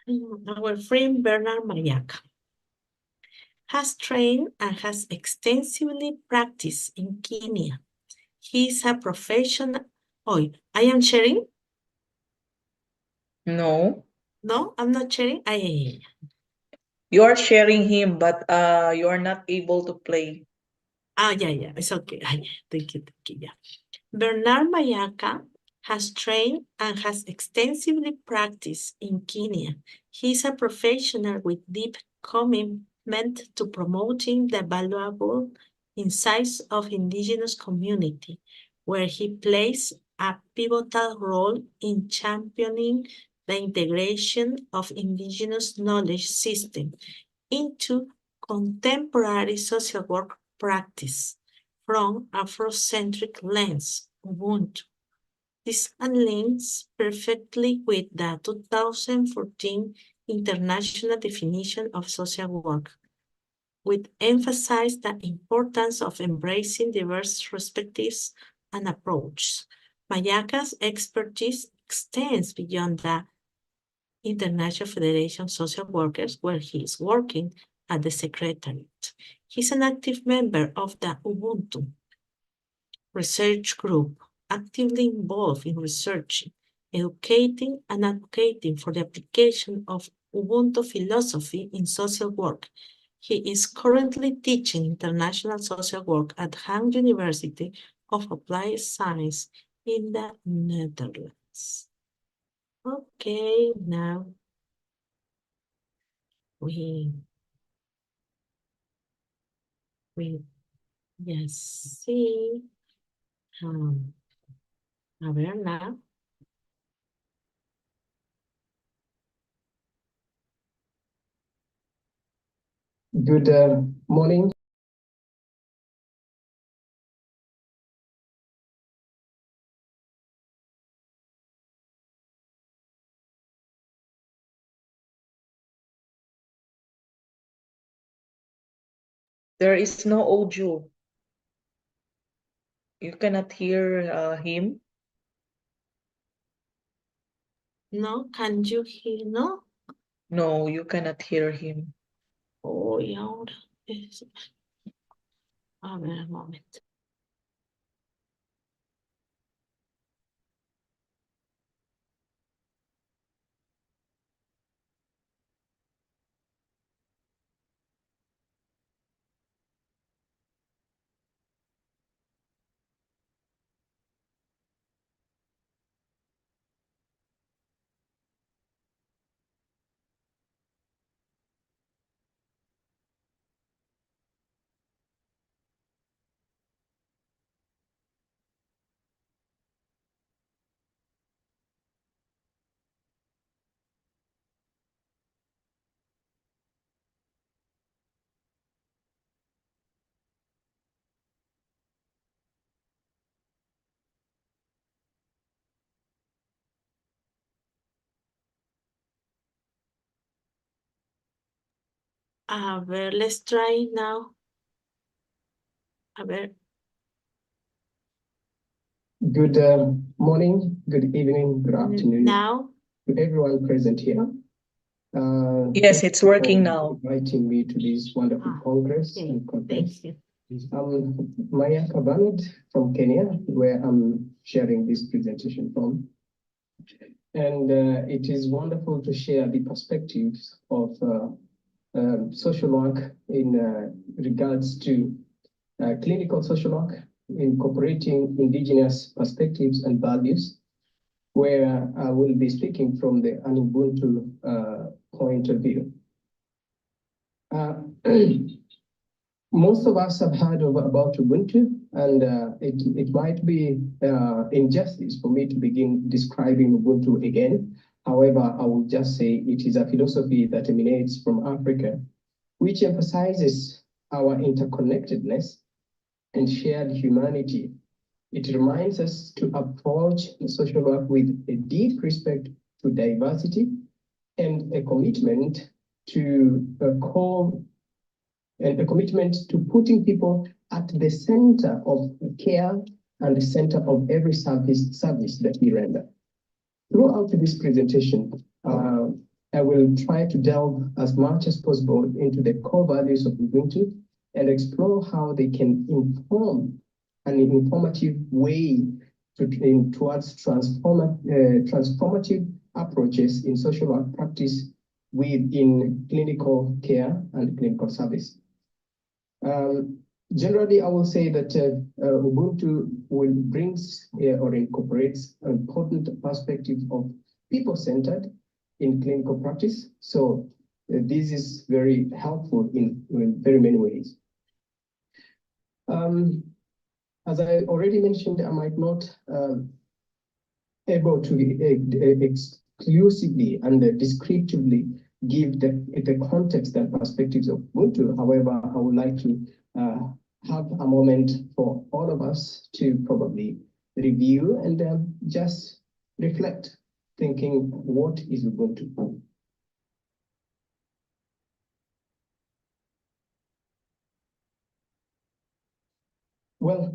Our friend Bermard Mayaka has trained and has extensively practiced in Kenya. He is a professional. Oh, I am sharing? No. No, I'm not sharing. You are sharing him, but you are not able to play. Yeah, it's okay. Thank you. Yeah. Bermard Mayaka has trained and has extensively practiced in Kenya. He is a professional with deep commitment to promoting the valuable insights of indigenous community, where he plays a pivotal role in championing the integration of indigenous knowledge system into contemporary social work practice from Afrocentric lens, Ubuntu. This aligns perfectly with the 2014 International Definition of Social Work, which emphasized the importance of embracing diverse perspectives and approaches. Mayaka's expertise extends beyond the International Federation of Social Workers, where he is working at the Secretariat. He's an active member of the Ubuntu research group, actively involved in researching, educating, and advocating for the application of Ubuntu philosophy in social work. He is currently teaching international social work at Han University of Applied Science in the Netherlands. Okay, now we just see a ver now. Good morning. There is no audio. You cannot hear him. No, can you hear? No? No, you cannot hear him. Oh, y ahora es... A ver, un momento. A ver, let's try now. A ver. Good morning, good evening, good afternoon. Now? To everyone present here. Yes, it's working now. Inviting me to this wonderful congress Okay, and conference. thank you. I'm Mayaka O from Kenya, where I'm sharing this presentation from. And it is wonderful to share the perspectives of social work in regards to clinical social work, incorporating indigenous perspectives and values, where I will be speaking from the Ubuntu point of view. Most of us have heard about Ubuntu, and it might be injustice for me to begin describing Ubuntu again. However, I will just say it is a philosophy that emanates from Africa, which emphasizes our interconnectedness and shared humanity. It reminds us to approach social work with a deep respect to diversity and a commitment to putting people at the center of care and the center of every service that we render. Throughout this presentation, I will try to delve as much as possible into the core values of Ubuntu and explore how they can inform an informative way towards transformative approaches in social work practice within clinical care and clinical service. Generally, I will say that Ubuntu will brings or incorporates an important perspective of people-centered in clinical practice. So this is very helpful in very many ways. As I already mentioned, I might not able to exclusively and descriptively give the context and perspectives of Ubuntu. However, I would like to have a moment for all of us to probably review and just reflect, thinking, what is Ubuntu? Well,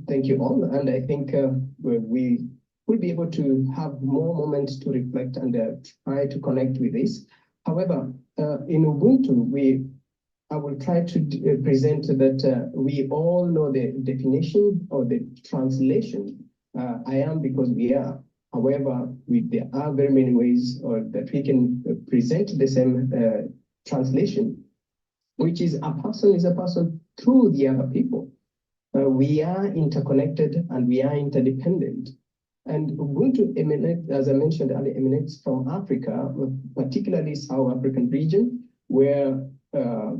thank you all, and I think we will be able to have more moments to reflect and try to connect with this. However, in Ubuntu, I will try to present that we all know the definition or the translation. I am because we are. However, there are very many ways that we can present the same translation, which is a person is a person through the other people. We are interconnected and we are interdependent. And Ubuntu emanates, as I mentioned earlier, emanates from Africa, particularly South African region, where our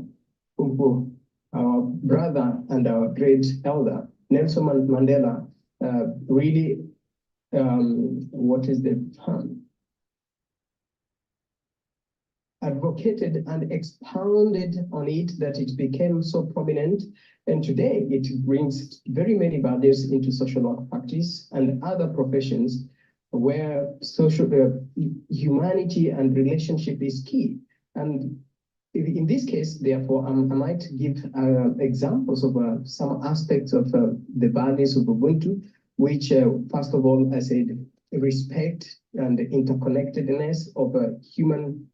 brother and our great elder, Nelson Mandela, really, what is the term? Advocated and expounded on it, that it became so prominent. And today it brings very many values into social work practice and other professions where social humanity and relationship is key. And in this case, therefore, I might give examples of some aspects of the values of Ubuntu, which, first of all, I said, respect and interconnectedness of human.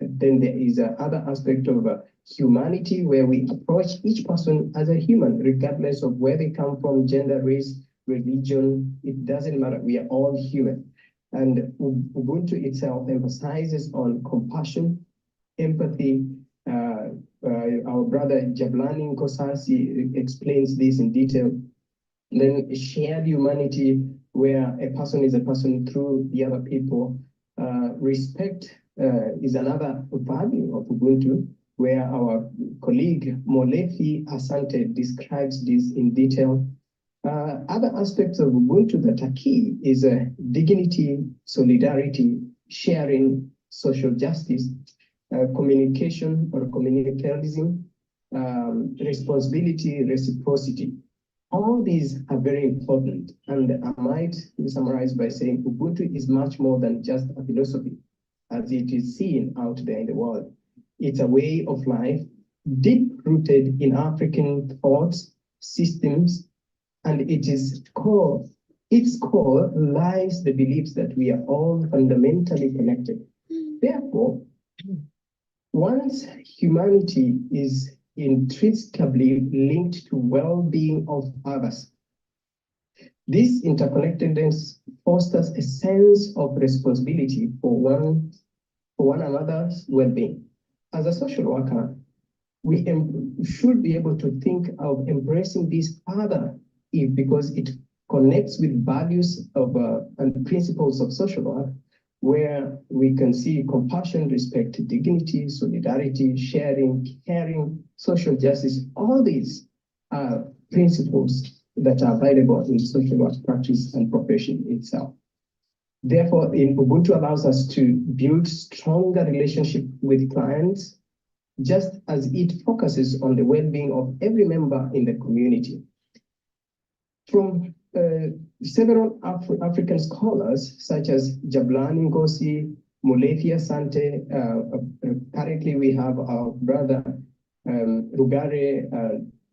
Then there is another aspect of humanity, where we approach each person as a human, regardless of where they come from, gender, race, religion. It doesn't matter. We are all human. And Ubuntu itself emphasizes on compassion, empathy. Our brother Jablani Nkosasi explains this in detail. Then shared humanity, where a person is a person through the other people. Respect is another value of Ubuntu, where our colleague Molefi Asante describes this in detail. Other aspects of Ubuntu that are key is dignity, solidarity, sharing, social justice, communication or communitarianism, responsibility, reciprocity. All these are very important, and I might summarize by saying Ubuntu is much more than just a philosophy, as it is seen out there in the world. It's a way of life, deep-rooted in African thoughts, systems, and its core lies the beliefs that we are all fundamentally connected. Therefore, once humanity is intrinsically linked to well-being of others, this interconnectedness fosters a sense of responsibility for one another's well-being. As a social worker, we should be able to think of embracing this further, because it connects with values of and principles of social work, where we can see compassion, respect, dignity, solidarity, sharing, caring, social justice. All these are principles that are available in social work practice and profession itself. Therefore, Ubuntu allows us to build stronger relationship with clients, just as it focuses on the well-being of every member in the community. From several African scholars, such as Jablani Ngozi, Molefi Asante, currently we have our brother Rugare,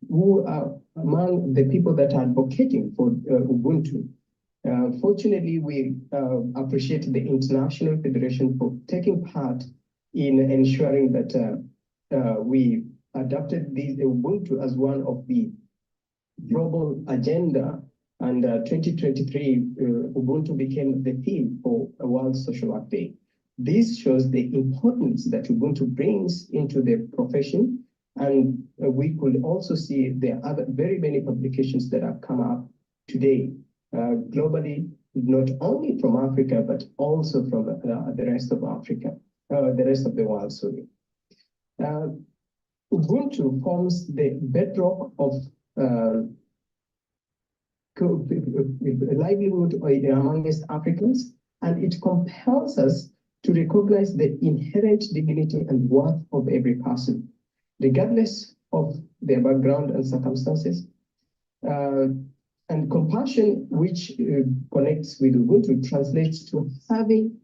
who are among the people that are advocating for Ubuntu. Fortunately, we appreciate the International Federation for taking part in ensuring that we adopted this Ubuntu as one of the global agenda, and 2023 Ubuntu became the theme for a World Social Work Day. This shows the importance that Ubuntu brings into the profession, and we could also see there are other very many publications that have come up today globally, not only from Africa, but also from the rest of Africa, the rest of the world, sorry. Ubuntu forms the bedrock of livelihood amongst Africans, and it compels us to recognize the inherent dignity and worth of every person, regardless of their background and circumstances. And compassion, which connects with Ubuntu, translates to having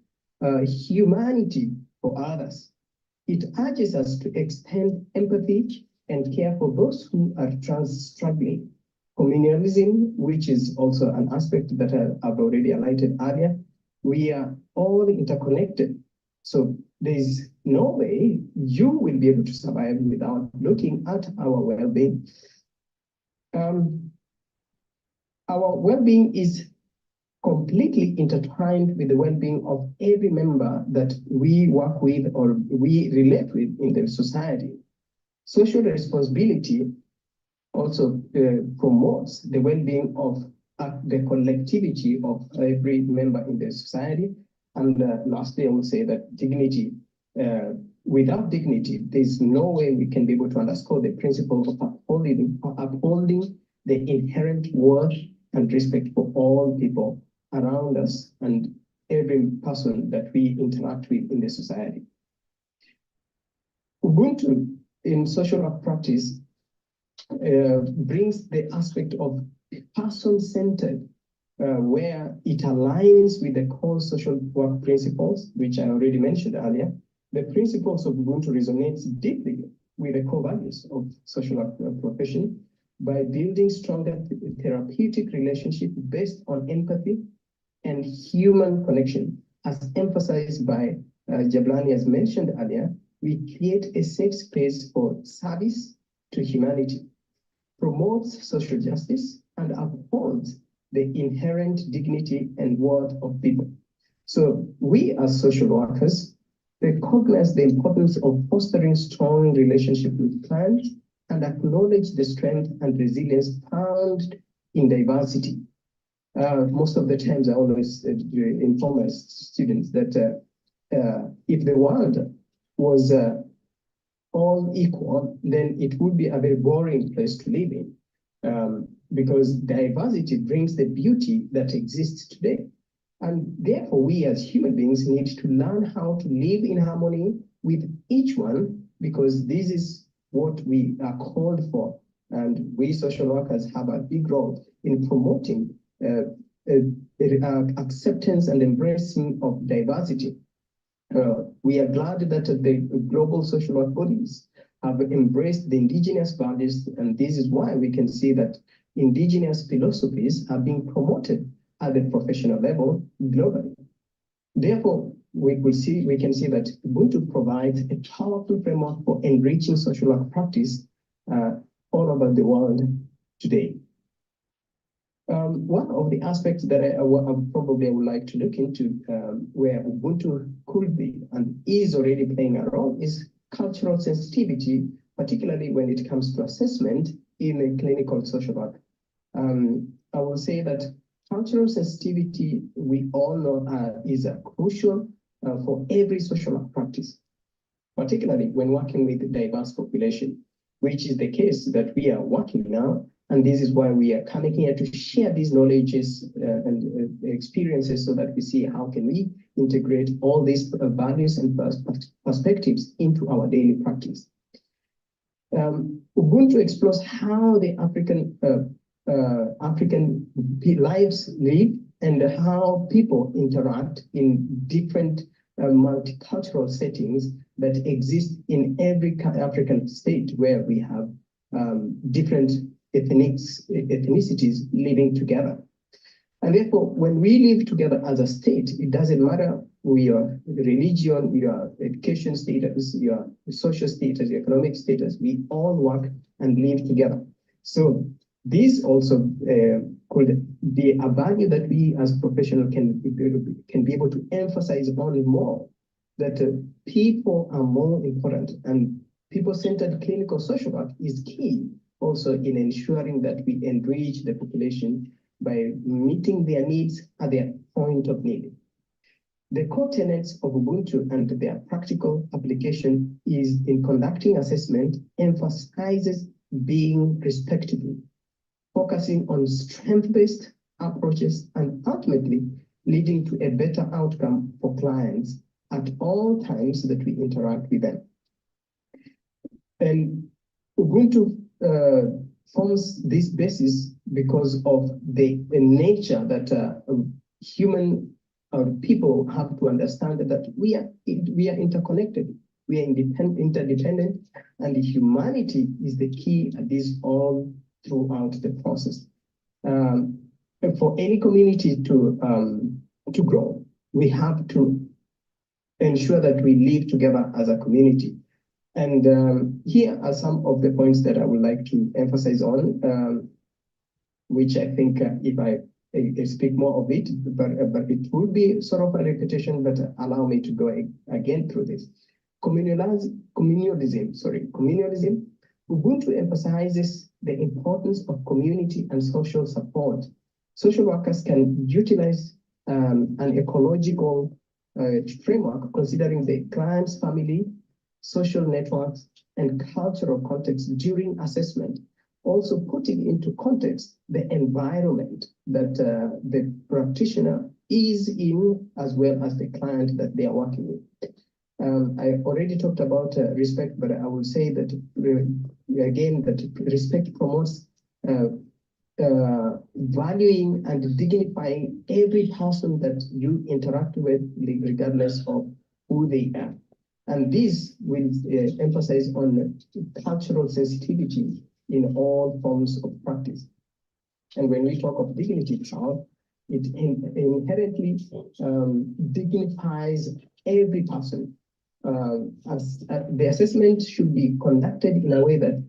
humanity for others. It urges us to extend empathy and care for those who are struggling. Communalism, which is also an aspect that I've already highlighted earlier, we are all interconnected. So there is no way you will be able to survive without looking at our well-being. Our well-being is completely intertwined with the well-being of every member that we work with or we relate with in the society. Social responsibility also promotes the well-being of the collectivity of every member in the society. And lastly, I would say that dignity, without dignity, there's no way we can be able to underscore the principle of upholding the inherent worth and respect for all people around us and every person that we interact with in the society. Ubuntu in social work practice brings the aspect of person-centered, where it aligns with the core social work principles, which I already mentioned earlier. The principles of Ubuntu resonates deeply with the core values of social work profession by building stronger therapeutic relationship based on empathy and human connection. As emphasized by Jablani, as mentioned earlier, we create a safe space for service to humanity, promotes social justice, and upholds the inherent dignity and worth of people. So we as social workers recognize the importance of fostering strong relationship with clients and acknowledge the strength and resilience found in diversity. Most of the times I always inform my students that if the world was all equal, then it would be a very boring place to live in, because diversity brings the beauty that exists today. And therefore, we as human beings need to learn how to live in harmony with each one, because this is what we are called for. And we social workers have a big role in promoting acceptance and embracing of diversity. We are glad that the global social work bodies have embraced the indigenous values, and this is why we can see that indigenous philosophies are being promoted at the professional level globally. Therefore, we can see that Ubuntu provides a powerful framework for enriching social work practice all over the world today. One of the aspects that I probably would like to look into, where Ubuntu could be and is already playing a role, is cultural sensitivity, particularly when it comes to assessment in a clinical social work. I will say that cultural sensitivity, we all know, is crucial for every social work practice, particularly when working with a diverse population, which is the case that we are working now. And this is why we are coming here to share these knowledges and experiences, so that we see how can we integrate all these values and perspectives into our daily practice. Ubuntu explores how the African lives live and how people interact in different multicultural settings that exist in every African state, where we have different ethnicities living together. And therefore, when we live together as a state, it doesn't matter your religion, your education status, your social status, your economic status, we all work and live together. So this also could be a value that we as professionals can be able to emphasize on more, that people are more important, and people-centered clinical social work is key also in ensuring that we enrich the population by meeting their needs at their point of need. The core tenets of Ubuntu and their practical application is in conducting assessment emphasizes being respectful, focusing on strength-based approaches and ultimately leading to a better outcome for clients at all times that we interact with them. And Ubuntu forms this basis because of the nature that human people have to understand that we are interconnected, we are interdependent, and humanity is the key at this all throughout the process. For any community to grow, we have to ensure that we live together as a community. And here are some of the points that I would like to emphasize on, which I think if I speak more of it, but it will be sort of a repetition, but allow me to go again through this. Communalism. Ubuntu emphasizes the importance of community and social support. Social workers can utilize an ecological framework considering the client's family, social networks, and cultural context during assessment, also putting into context the environment that the practitioner is in, as well as the client that they are working with. I already talked about respect, but I will say that again, that respect promotes valuing and dignifying every person that you interact with, regardless of who they are. And this will emphasize on cultural sensitivity in all forms of practice. And when we talk of dignity itself, it inherently dignifies every person. The assessment should be conducted in a way that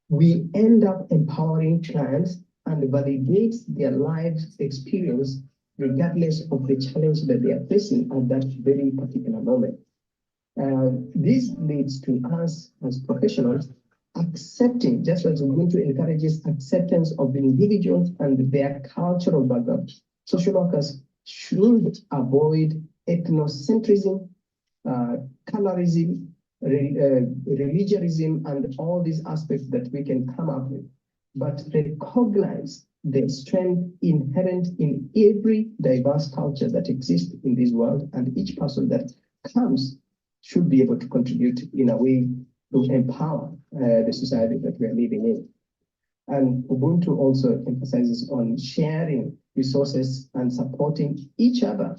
we end up empowering clients and validates their life experience regardless of the challenge that they are facing at that very particular moment. This leads to us as professionals accepting, just as Ubuntu encourages acceptance of individuals and their cultural background. Social workers should avoid ethnocentrism, colorism, religionism, and all these aspects that we can come up with, but recognize the strength inherent in every diverse culture that exists in this world, and each person that comes should be able to contribute in a way to empower the society that we are living in. And Ubuntu also emphasizes on sharing resources and supporting each other.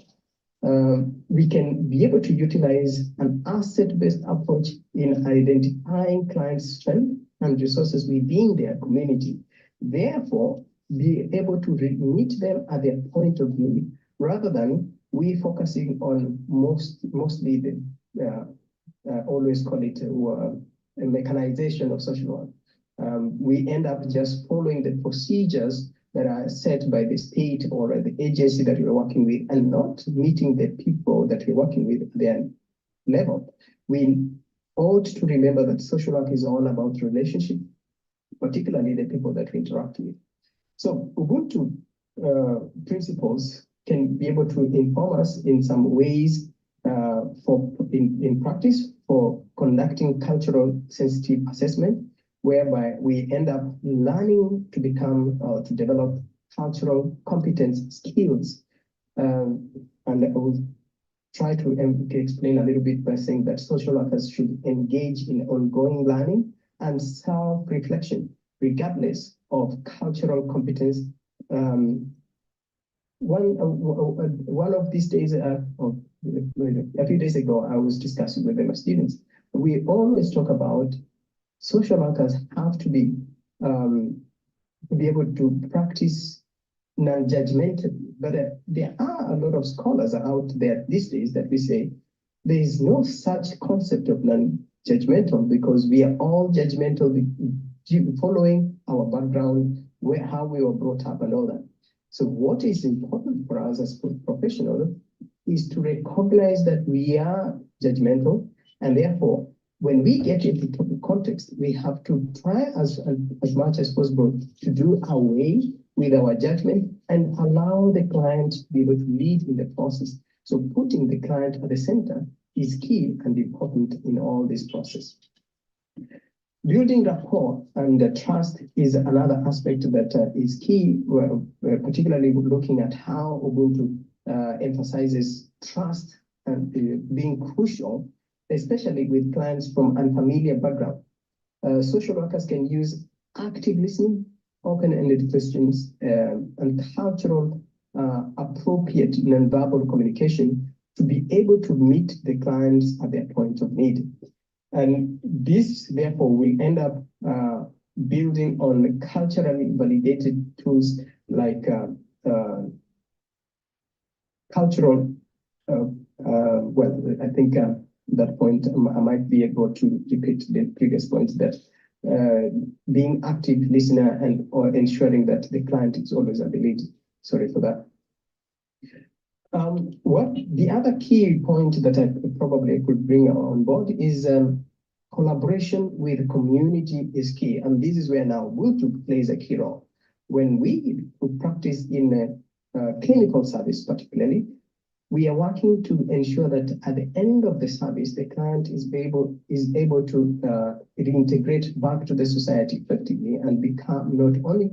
We can be able to utilize an asset-based approach in identifying clients' strengths and resources within their community. Therefore, be able to meet them at their point of need, rather than we focusing on mostly the always call it a mechanization of social work. We end up just following the procedures that are set by the state or the agency that we're working with, and not meeting the people that we're working with at their level. We ought to remember that social work is all about relationship, particularly the people that we interact with. So Ubuntu principles can be able to inform us in some ways in practice for conducting cultural sensitive assessment, whereby we end up learning to become or to develop cultural competence skills. And I will try to explain a little bit by saying that social workers should engage in ongoing learning and self-reflection, regardless of cultural competence. One of these days, a few days ago, I was discussing with my students. We always talk about social workers have to be able to practice non-judgmentally. But there are a lot of scholars out there these days that we say there is no such concept of non-judgmental, because we are all judgmental following our background, how we were brought up and all that. So what is important for us as professionals is to recognize that we are judgmental, and therefore, when we get into the context, we have to try as much as possible to do away with our judgment and allow the client to be able to lead in the process. So putting the client at the center is key and important in all this process. Building rapport and trust is another aspect that is key, particularly looking at how Ubuntu emphasizes trust and being crucial, especially with clients from unfamiliar background. Social workers can use active listening, open-ended questions, and cultural appropriate nonverbal communication to be able to meet the clients at their point of need. And this, therefore, will end up building on culturally validated tools like cultural, well, I think that point, I might be able to repeat the previous point, that being active listener and or ensuring that the client is always at the lead. Sorry for that. What the other key point that I probably could bring on board is collaboration with community is key, and this is where now Ubuntu plays a key role. When we practice in a clinical service, particularly, we are working to ensure that at the end of the service, the client is able to reintegrate back to the society effectively and become not only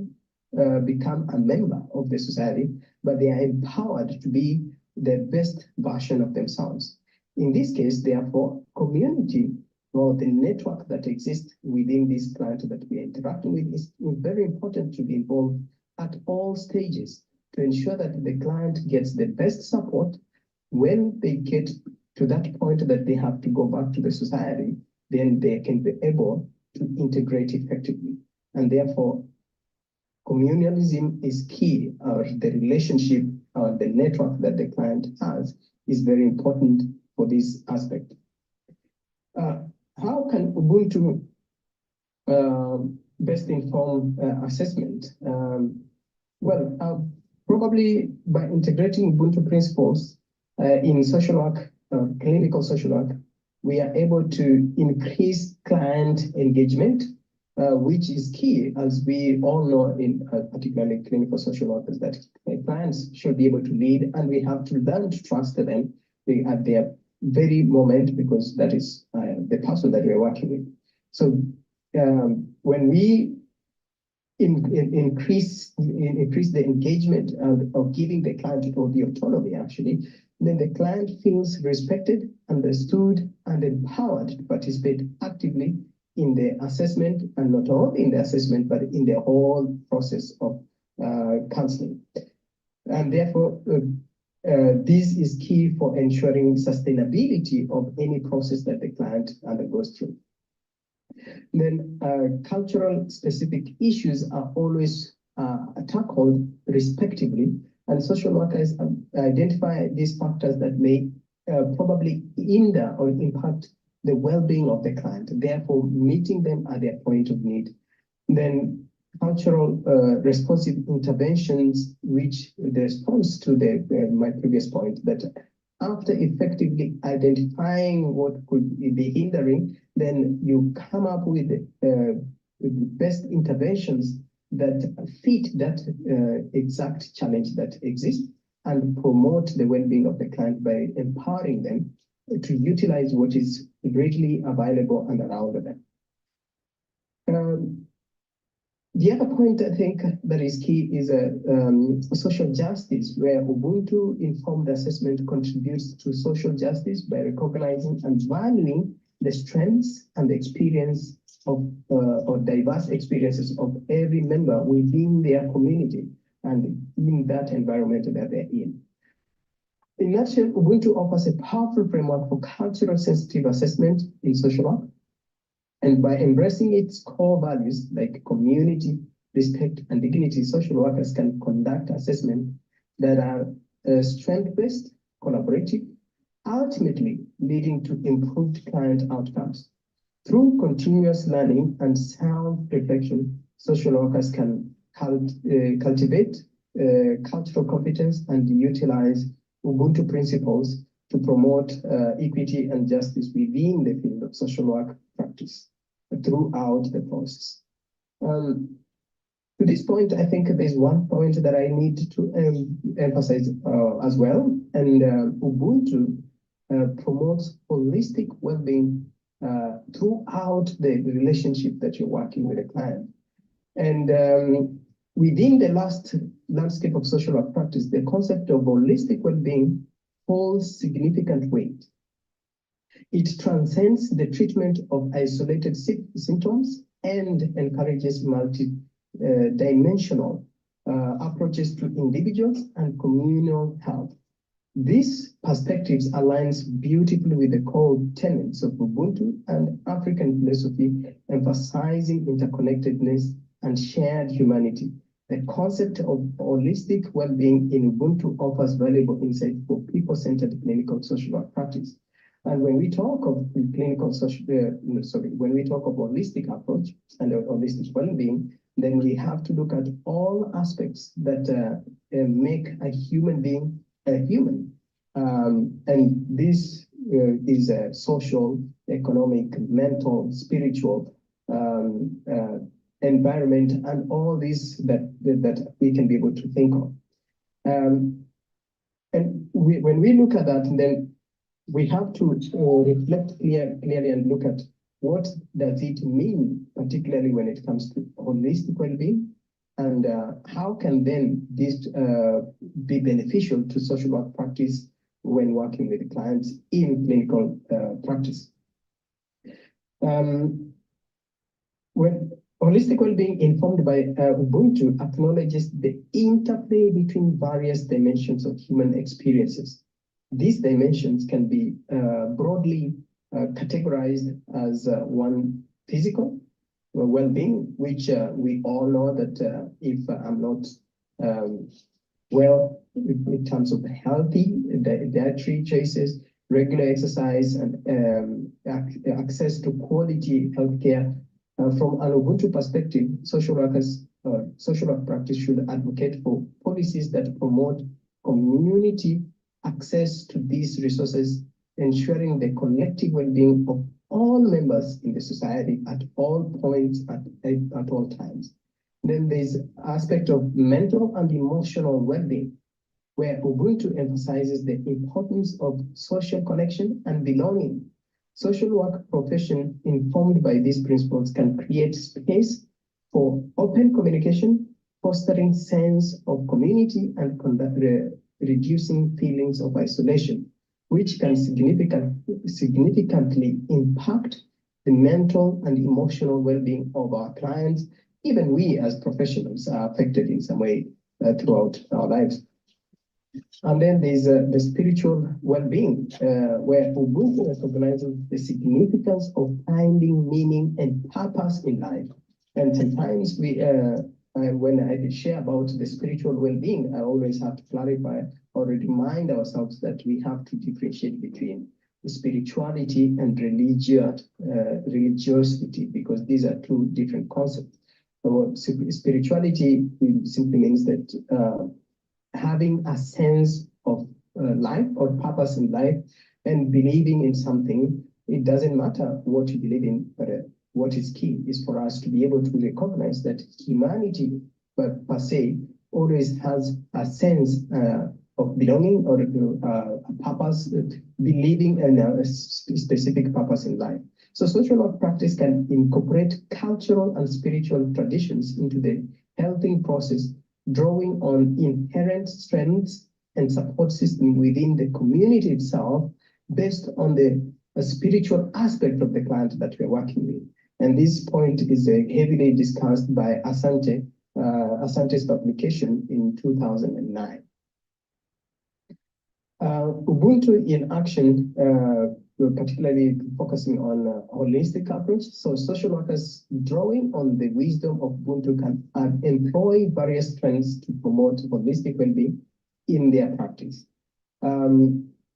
become a member of the society, but they are empowered to be the best version of themselves. In this case, therefore, community or the network that exists within this client that we are interacting with is very important to be involved at all stages to ensure that the client gets the best support. When they get to that point that they have to go back to the society, then they can be able to integrate effectively. And therefore, communalism is key, or the relationship or the network that the client has is very important for this aspect. How can Ubuntu best inform assessment? Probably by integrating Ubuntu principles in social work, clinical social work, we are able to increase client engagement, which is key, as we all know, in particularly clinical social workers, that clients should be able to lead, and we have to learn to trust them at their very moment, because that is the person that we're working with. So when we increase the engagement of giving the client or the autonomy, actually, then the client feels respected, understood, and empowered to participate actively in the assessment, and not only in the assessment, but in the whole process of counseling. And therefore, this is key for ensuring sustainability of any process that the client undergoes through. Then cultural specific issues are always tackled respectively, and social workers identify these factors that may probably hinder or impact the well-being of the client, therefore meeting them at their point of need. Then cultural responsive interventions, which the response to my previous point, that after effectively identifying what could be hindering, then you come up with the best interventions that fit that exact challenge that exists, and promote the well-being of the client by empowering them to utilize what is readily available and around them. The other point I think that is key is social justice, where Ubuntu informed assessment contributes to social justice by recognizing and valuing the strengths and the experience of or diverse experiences of every member within their community and in that environment that they're in. In a nutshell, Ubuntu offers a powerful framework for cultural sensitive assessment in social work. And by embracing its core values like community, respect, and dignity, social workers can conduct assessments that are strength-based, collaborative, ultimately leading to improved client outcomes. Through continuous learning and self-reflection, social workers can cultivate cultural competence and utilize Ubuntu principles to promote equity and justice within the field of social work practice throughout the process. To this point, I think there's one point that I need to emphasize as well, and Ubuntu promotes holistic well-being throughout the relationship that you're working with a client. And within the landscape of social work practice, the concept of holistic well-being holds significant weight. It transcends the treatment of isolated symptoms and encourages multi-dimensional approaches to individuals and communal health. These perspectives aligns beautifully with the core tenets of Ubuntu and African philosophy, emphasizing interconnectedness and shared humanity. The concept of holistic well-being in Ubuntu offers valuable insight for people-centered clinical social work practice. And when we talk of when we talk of holistic approach and holistic well-being, then we have to look at all aspects that make a human being a human. And this is a social, economic, mental, spiritual environment, and all these that we can be able to think of. And when we look at that, then we have to reflect clearly and look at what does it mean, particularly when it comes to holistic well-being, and how can then this be beneficial to social work practice when working with clients in clinical practice. When holistic well-being informed by Ubuntu acknowledges the interplay between various dimensions of human experiences. These dimensions can be broadly categorized as one, physical well-being, which we all know that if I'm not well, in terms of healthy dietary choices, regular exercise, and access to quality healthcare, from an Ubuntu perspective, social work practice should advocate for policies that promote community access to these resources, ensuring the collective well-being of all members in the society at all points, at all times. Then there's aspect of mental and emotional well-being, where Ubuntu emphasizes the importance of social connection and belonging. Social work profession informed by these principles can create space for open communication, fostering sense of community and reducing feelings of isolation, which can significantly impact the mental and emotional well-being of our clients. Even we as professionals are affected in some way throughout our lives. And then there's the spiritual well-being, where Ubuntu recognizes the significance of finding meaning and purpose in life. And sometimes when I share about the spiritual well-being, I always have to clarify or remind ourselves that we have to differentiate between spirituality and religiosity, because these are two different concepts. So spirituality simply means that having a sense of life or purpose in life and believing in something. It doesn't matter what you believe in, but what is key is for us to be able to recognize that humanity per se always has a sense of belonging or a purpose, believing in a specific purpose in life. So social work practice can incorporate cultural and spiritual traditions into the healthing process, drawing on inherent strengths and support system within the community itself based on the spiritual aspect of the client that we're working with. And this point is heavily discussed by Asante's publication in 2009. Ubuntu in Action we're particularly focusing on a holistic approach. So social workers drawing on the wisdom of Ubuntu can employ various strengths to promote holistic well-being in their practice.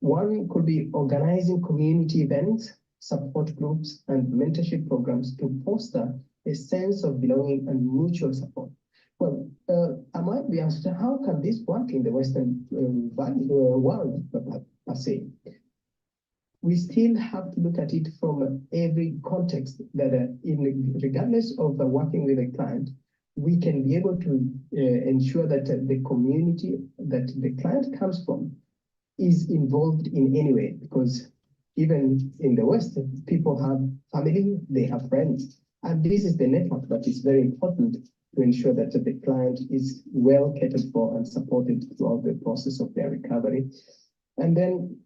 One could be organizing community events, support groups, and mentorship programs to foster a sense of belonging and mutual support. Well, I might be asked, how can this work in the Western world, per se? We still have to look at it from every context that regardless of working with a client, we can be able to ensure that the community that the client comes from is involved in any way, because even in the West, people have family, they have friends, and this is the network that is very important to ensure that the client is well catered for and supported throughout the process of their recovery. And then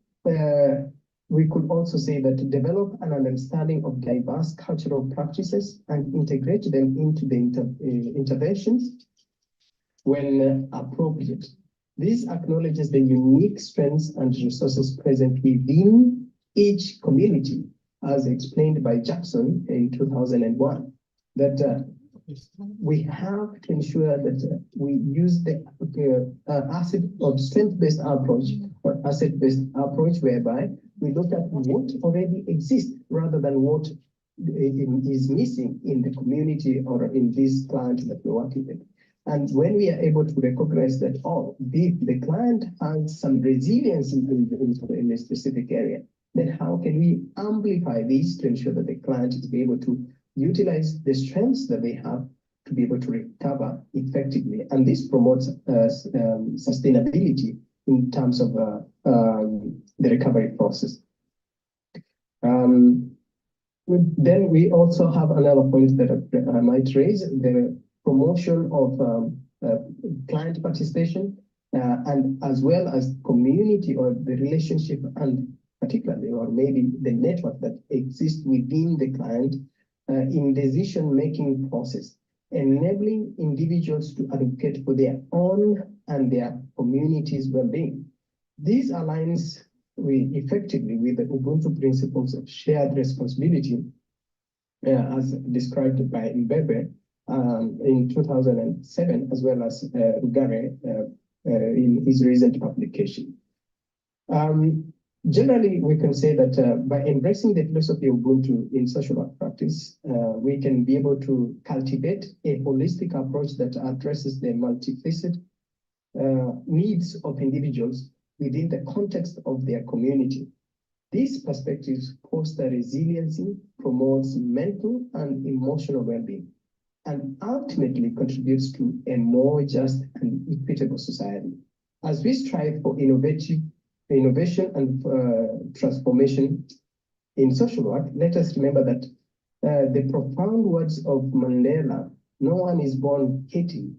we could also say that to develop an understanding of diverse cultural practices and integrate them into the interventions when appropriate. This acknowledges the unique strengths and resources present within each community, as explained by Jackson in 2001, that we have to ensure that we use the asset or strength-based approach or asset-based approach, whereby we look at what already exists rather than what is missing in the community or in this client that we're working with. And when we are able to recognize that, oh, the client has some resilience in a specific area, then how can we amplify this to ensure that the client is able to utilize the strengths that they have to be able to recover effectively? And this promotes sustainability in terms of the recovery process. Then we also have another point that I might raise, the promotion of client participation and as well as community or the relationship, and particularly or maybe the network that exists within the client in decision-making process, enabling individuals to advocate for their own and their community's well-being. This aligns effectively with the Ubuntu principles of shared responsibility, as described by Mbebe in 2007, as well as Rugare in his recent publication. Generally, we can say that by embracing the philosophy of Ubuntu in social work practice, we can be able to cultivate a holistic approach that addresses the multifaceted needs of individuals within the context of their community. These perspectives foster resiliency, promotes mental and emotional well-being, and ultimately contributes to a more just and equitable society. As we strive for innovation and transformation in social work, let us remember that the profound words of Mandela, no one is born hating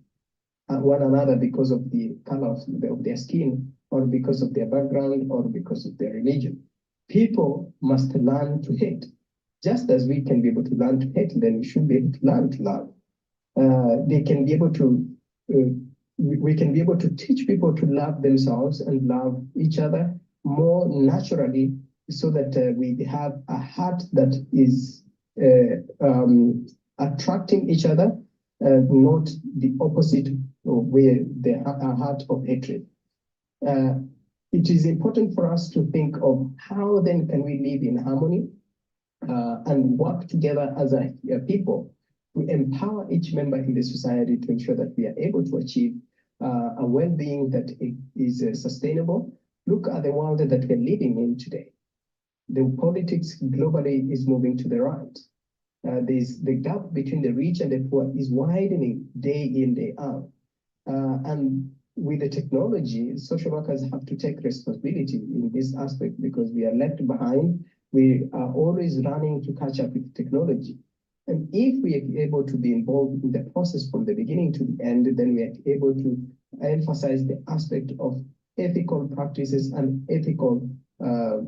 one another because of the color of their skin, or because of their background, or because of their religion. People must learn to hate. Just as we can be able to learn to hate, then we should be able to learn to love. We can be able to teach people to love themselves and love each other more naturally, so that we have a heart that is attracting each other, not the opposite of where a heart of hatred. It is important for us to think of how then can we live in harmony and work together as a people to empower each member in the society to ensure that we are able to achieve a well-being that is sustainable. Look at the world that we're living in today. The politics globally is moving to the right. The gap between the rich and the poor is widening day in, day out. And with the technology, social workers have to take responsibility in this aspect, because we are left behind. We are always running to catch up with technology. And if we are able to be involved in the process from the beginning to the end, then we are able to emphasize the aspect of ethical practices and ethical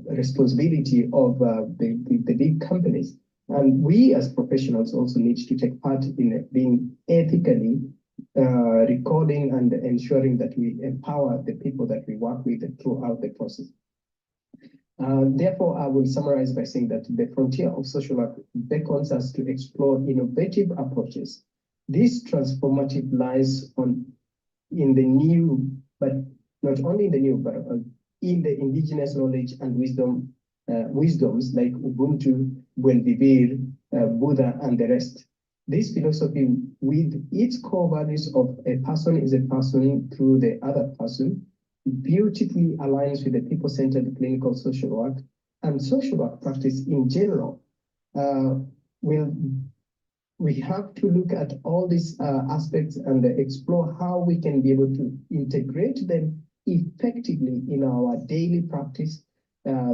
responsibility of the big companies. And we as professionals also need to take part in being ethically recording and ensuring that we empower the people that we work with throughout the process. Therefore, I will summarize by saying that the frontier of social work beckons us to explore innovative approaches. This transformative lies in the new, but not only in the new, but in the indigenous knowledge and wisdoms like Ubuntu, wellbeing, Buddha, and the rest. This philosophy, with its core values of a person is a person through the other person, beautifully aligns with the people-centered clinical social work and social work practice in general. We have to look at all these aspects and explore how we can be able to integrate them effectively in our daily practice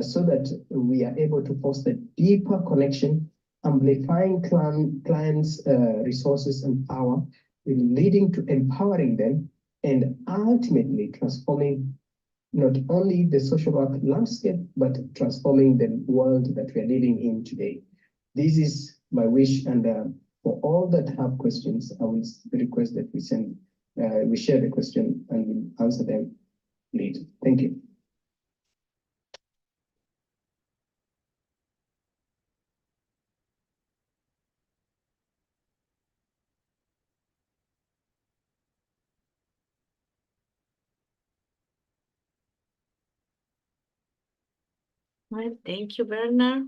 so that we are able to foster deeper connection, amplifying clients' resources and power, leading to empowering them, and ultimately transforming not only the social work landscape, but transforming the world that we are living in today. This is my wish, and for all that have questions, I will request that we share the question and we'll answer them later. Thank you. Well, thank you, Bermard.